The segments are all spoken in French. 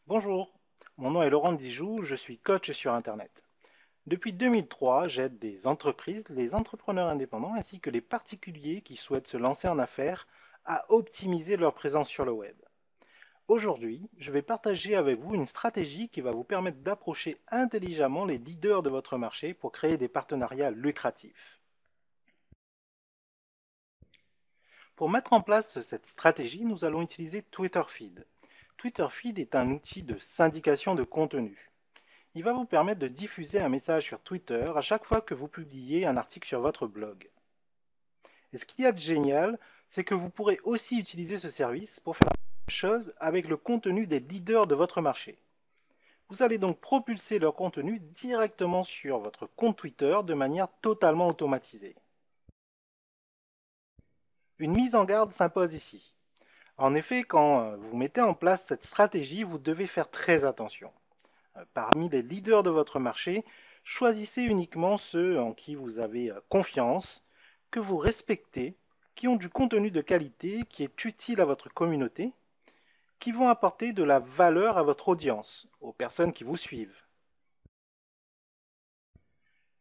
Bonjour, mon nom est Laurent Dijoux, je suis coach sur Internet. Depuis 2003, j'aide des entreprises, les entrepreneurs indépendants ainsi que les particuliers qui souhaitent se lancer en affaires à optimiser leur présence sur le web. Aujourd'hui, je vais partager avec vous une stratégie qui va vous permettre d'approcher intelligemment les leaders de votre marché pour créer des partenariats lucratifs. Pour mettre en place cette stratégie, nous allons utiliser Twitter Feed. Twitter Feed est un outil de syndication de contenu. Il va vous permettre de diffuser un message sur Twitter à chaque fois que vous publiez un article sur votre blog. Et ce qu'il y a de génial, c'est que vous pourrez aussi utiliser ce service pour faire la même chose avec le contenu des leaders de votre marché. Vous allez donc propulser leur contenu directement sur votre compte Twitter de manière totalement automatisée. Une mise en garde s'impose ici. En effet, quand vous mettez en place cette stratégie, vous devez faire très attention. Parmi les leaders de votre marché, choisissez uniquement ceux en qui vous avez confiance, que vous respectez, qui ont du contenu de qualité, qui est utile à votre communauté, qui vont apporter de la valeur à votre audience, aux personnes qui vous suivent.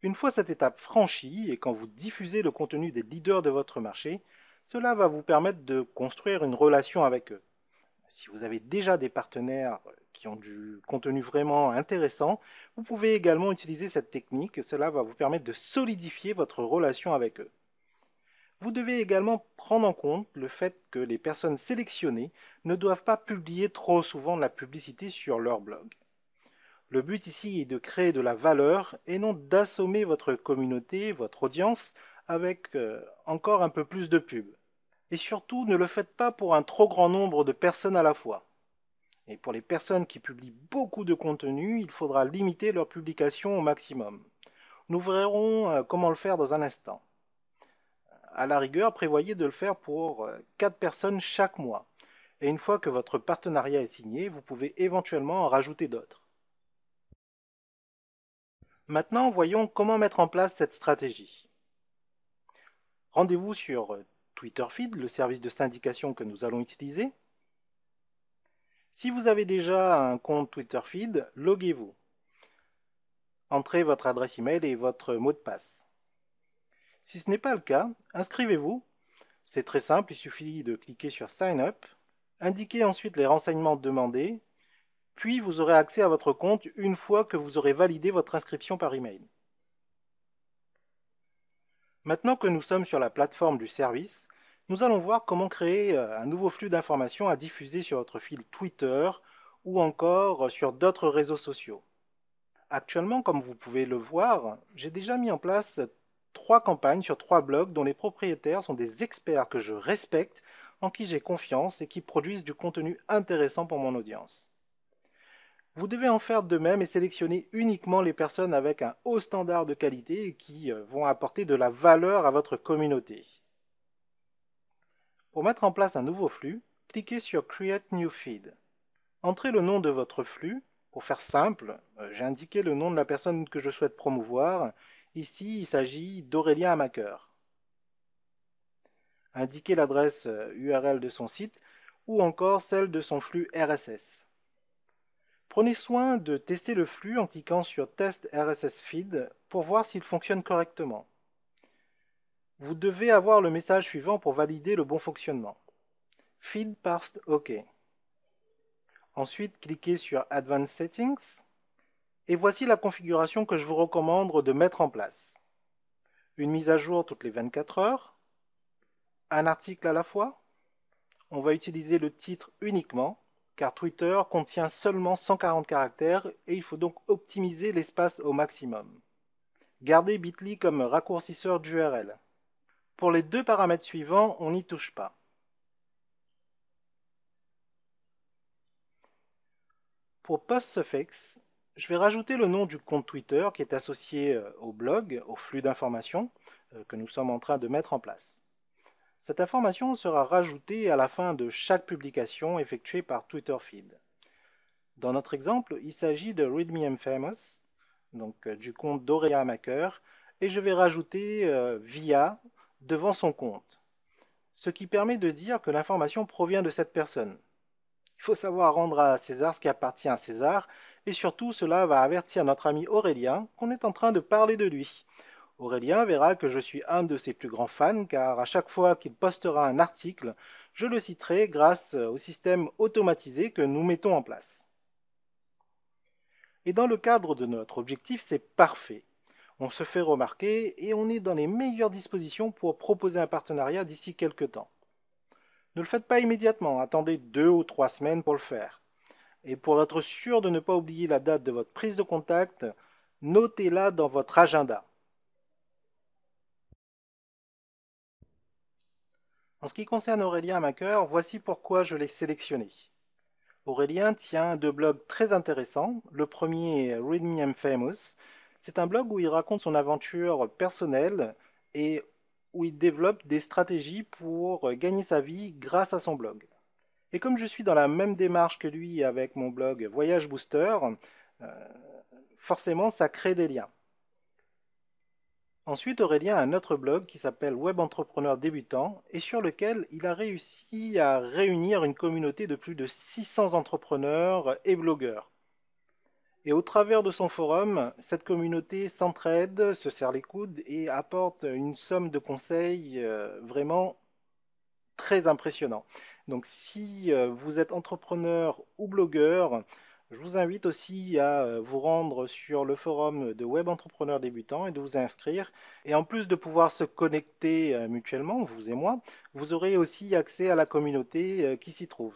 Une fois cette étape franchie et quand vous diffusez le contenu des leaders de votre marché, cela va vous permettre de construire une relation avec eux. Si vous avez déjà des partenaires qui ont du contenu vraiment intéressant, vous pouvez également utiliser cette technique. Cela va vous permettre de solidifier votre relation avec eux. Vous devez également prendre en compte le fait que les personnes sélectionnées ne doivent pas publier trop souvent de la publicité sur leur blog. Le but ici est de créer de la valeur et non d'assommer votre communauté, votre audience, avec encore un peu plus de pub. Et surtout, ne le faites pas pour un trop grand nombre de personnes à la fois. Et pour les personnes qui publient beaucoup de contenu, il faudra limiter leur publication au maximum. Nous verrons comment le faire dans un instant. À la rigueur, prévoyez de le faire pour 4 personnes chaque mois. Et une fois que votre partenariat est signé, vous pouvez éventuellement en rajouter d'autres. Maintenant, voyons comment mettre en place cette stratégie. Rendez-vous sur Twitter Feed, le service de syndication que nous allons utiliser. Si vous avez déjà un compte Twitter Feed, loguez-vous. Entrez votre adresse email et votre mot de passe. Si ce n'est pas le cas, inscrivez-vous. C'est très simple, il suffit de cliquer sur Sign Up, indiquez ensuite les renseignements demandés, puis vous aurez accès à votre compte une fois que vous aurez validé votre inscription par email. Maintenant que nous sommes sur la plateforme du service, nous allons voir comment créer un nouveau flux d'informations à diffuser sur votre fil Twitter ou encore sur d'autres réseaux sociaux. Actuellement, comme vous pouvez le voir, j'ai déjà mis en place 3 campagnes sur 3 blogs dont les propriétaires sont des experts que je respecte, en qui j'ai confiance et qui produisent du contenu intéressant pour mon audience. Vous devez en faire de même et sélectionner uniquement les personnes avec un haut standard de qualité et qui vont apporter de la valeur à votre communauté. Pour mettre en place un nouveau flux, cliquez sur Create New Feed. Entrez le nom de votre flux. Pour faire simple, j'ai indiqué le nom de la personne que je souhaite promouvoir. Ici, il s'agit d'Aurélien Amaker. Indiquez l'adresse URL de son site ou encore celle de son flux RSS. Prenez soin de tester le flux en cliquant sur Test RSS Feed pour voir s'il fonctionne correctement. Vous devez avoir le message suivant pour valider le bon fonctionnement. Feed parsed OK. Ensuite, cliquez sur Advanced Settings et voici la configuration que je vous recommande de mettre en place. Une mise à jour toutes les 24 heures, un article à la fois. On va utiliser le titre uniquement, car Twitter contient seulement 140 caractères et il faut donc optimiser l'espace au maximum. Gardez Bitly comme raccourcisseur d'URL. Pour les 2 paramètres suivants, on n'y touche pas. Pour PostSuffix, je vais rajouter le nom du compte Twitter qui est associé au blog, au flux d'informations que nous sommes en train de mettre en place. Cette information sera rajoutée à la fin de chaque publication effectuée par Twitter Feed. Dans notre exemple, il s'agit de Read Me I'm Famous, donc du compte d'Auréa Maker, et je vais rajouter via devant son compte, ce qui permet de dire que l'information provient de cette personne. Il faut savoir rendre à César ce qui appartient à César, et surtout cela va avertir notre ami Aurélien qu'on est en train de parler de lui. Aurélien verra que je suis un de ses plus grands fans car à chaque fois qu'il postera un article, je le citerai grâce au système automatisé que nous mettons en place. Et dans le cadre de notre objectif, c'est parfait. On se fait remarquer et on est dans les meilleures dispositions pour proposer un partenariat d'ici quelques temps. Ne le faites pas immédiatement, attendez 2 ou 3 semaines pour le faire. Et pour être sûr de ne pas oublier la date de votre prise de contact, notez-la dans votre agenda. En ce qui concerne Aurélien Maker, voici pourquoi je l'ai sélectionné. Aurélien tient 2 blogs très intéressants. Le premier est Read Me I'm Famous. C'est un blog où il raconte son aventure personnelle et où il développe des stratégies pour gagner sa vie grâce à son blog. Et comme je suis dans la même démarche que lui avec mon blog Voyage Booster, euh, forcément ça crée des liens. Ensuite, Aurélien a un autre blog qui s'appelle Web Entrepreneur Débutant et sur lequel il a réussi à réunir une communauté de plus de 600 entrepreneurs et blogueurs. Et au travers de son forum, cette communauté s'entraide, se serre les coudes et apporte une somme de conseils vraiment très impressionnants. Donc si vous êtes entrepreneur ou blogueur, je vous invite aussi à vous rendre sur le forum de Web Entrepreneurs Débutants et de vous inscrire. Et en plus de pouvoir se connecter mutuellement, vous et moi, vous aurez aussi accès à la communauté qui s'y trouve.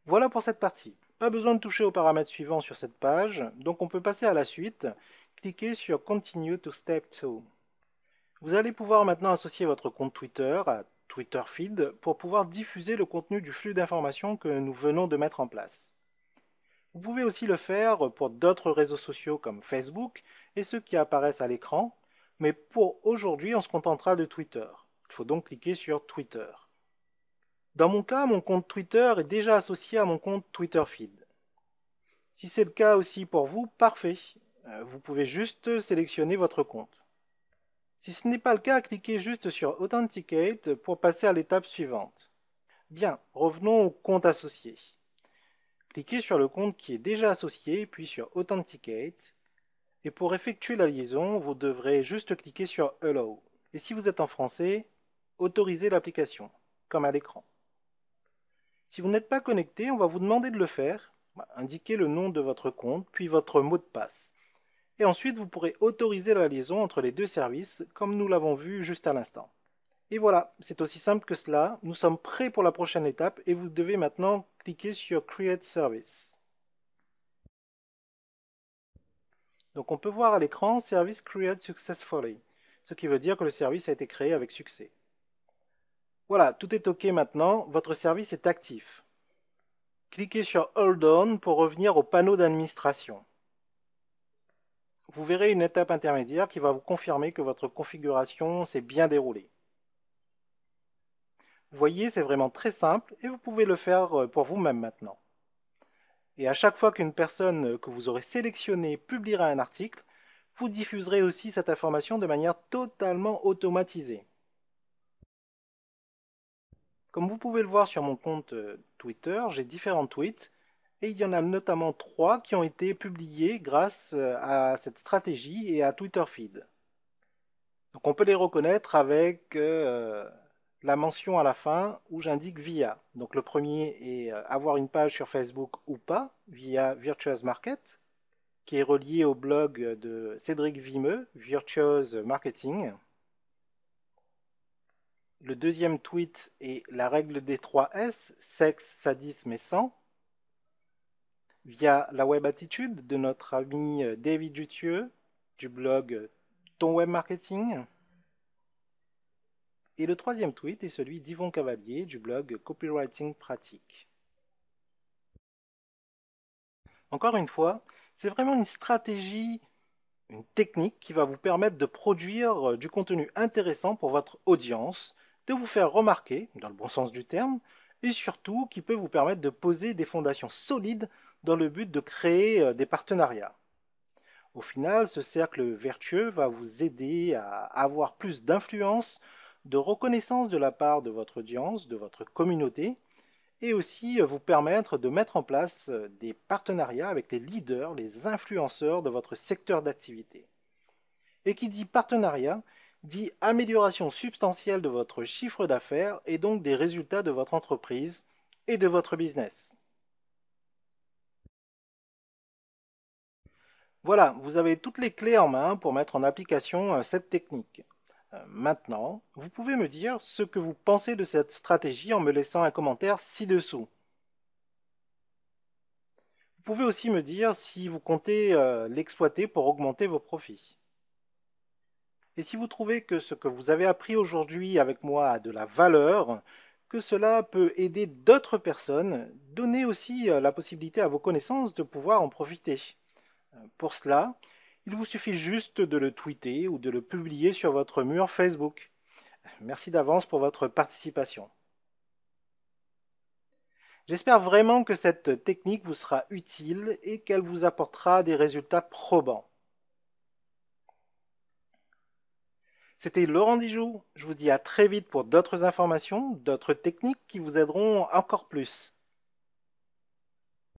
Voilà pour cette partie. Pas besoin de toucher aux paramètres suivants sur cette page, donc on peut passer à la suite. Cliquez sur Continue to Step 2. Vous allez pouvoir maintenant associer votre compte Twitter à Twitter Feed pour pouvoir diffuser le contenu du flux d'informations que nous venons de mettre en place. Vous pouvez aussi le faire pour d'autres réseaux sociaux comme Facebook et ceux qui apparaissent à l'écran, mais pour aujourd'hui, on se contentera de Twitter. Il faut donc cliquer sur Twitter. Dans mon cas, mon compte Twitter est déjà associé à mon compte Twitter Feed. Si c'est le cas aussi pour vous, parfait. Vous pouvez juste sélectionner votre compte. Si ce n'est pas le cas, cliquez juste sur Authenticate pour passer à l'étape suivante. Bien, revenons au compte associé. Cliquez sur le compte qui est déjà associé, puis sur Authenticate. Et pour effectuer la liaison, vous devrez juste cliquer sur Allow. Et si vous êtes en français, autorisez l'application, comme à l'écran. Si vous n'êtes pas connecté, on va vous demander de le faire. Indiquez le nom de votre compte, puis votre mot de passe. Et ensuite, vous pourrez autoriser la liaison entre les deux services, comme nous l'avons vu juste à l'instant. Et voilà, c'est aussi simple que cela. Nous sommes prêts pour la prochaine étape et vous devez maintenant cliquer sur Create Service. Donc on peut voir à l'écran Service Create Successfully, ce qui veut dire que le service a été créé avec succès. Voilà, tout est OK maintenant, votre service est actif. Cliquez sur Hold On pour revenir au panneau d'administration. Vous verrez une étape intermédiaire qui va vous confirmer que votre configuration s'est bien déroulée. Vous voyez, c'est vraiment très simple et vous pouvez le faire pour vous-même maintenant. Et à chaque fois qu'une personne que vous aurez sélectionnée publiera un article, vous diffuserez aussi cette information de manière totalement automatisée. Comme vous pouvez le voir sur mon compte Twitter, j'ai différents tweets et il y en a notamment 3 qui ont été publiés grâce à cette stratégie et à Twitter Feed. Donc on peut les reconnaître avec la mention à la fin où j'indique via. Donc le premier est avoir une page sur Facebook ou pas via Virtuous Market, qui est relié au blog de Cédric Vimeux, Virtuous Marketing. Le deuxième tweet est la règle des 3 S, sexe, sadisme et sang, via la web attitude de notre ami David Dutieux du blog Ton Web Marketing. Et le troisième tweet est celui d'Yvon Cavalier du blog Copywriting Pratique. Encore une fois, c'est vraiment une stratégie, une technique qui va vous permettre de produire du contenu intéressant pour votre audience, de vous faire remarquer, dans le bon sens du terme, et surtout qui peut vous permettre de poser des fondations solides dans le but de créer des partenariats. Au final, ce cercle vertueux va vous aider à avoir plus d'influence, de reconnaissance de la part de votre audience, de votre communauté, et aussi vous permettre de mettre en place des partenariats avec les leaders, les influenceurs de votre secteur d'activité. Et qui dit partenariat dit amélioration substantielle de votre chiffre d'affaires et donc des résultats de votre entreprise et de votre business. Voilà, vous avez toutes les clés en main pour mettre en application cette technique. Maintenant, vous pouvez me dire ce que vous pensez de cette stratégie en me laissant un commentaire ci-dessous. Vous pouvez aussi me dire si vous comptez l'exploiter pour augmenter vos profits. Et si vous trouvez que ce que vous avez appris aujourd'hui avec moi a de la valeur, que cela peut aider d'autres personnes, donnez aussi la possibilité à vos connaissances de pouvoir en profiter. Pour cela, il vous suffit juste de le tweeter ou de le publier sur votre mur Facebook. Merci d'avance pour votre participation. J'espère vraiment que cette technique vous sera utile et qu'elle vous apportera des résultats probants. C'était Laurent Dijoux. Je vous dis à très vite pour d'autres informations, d'autres techniques qui vous aideront encore plus.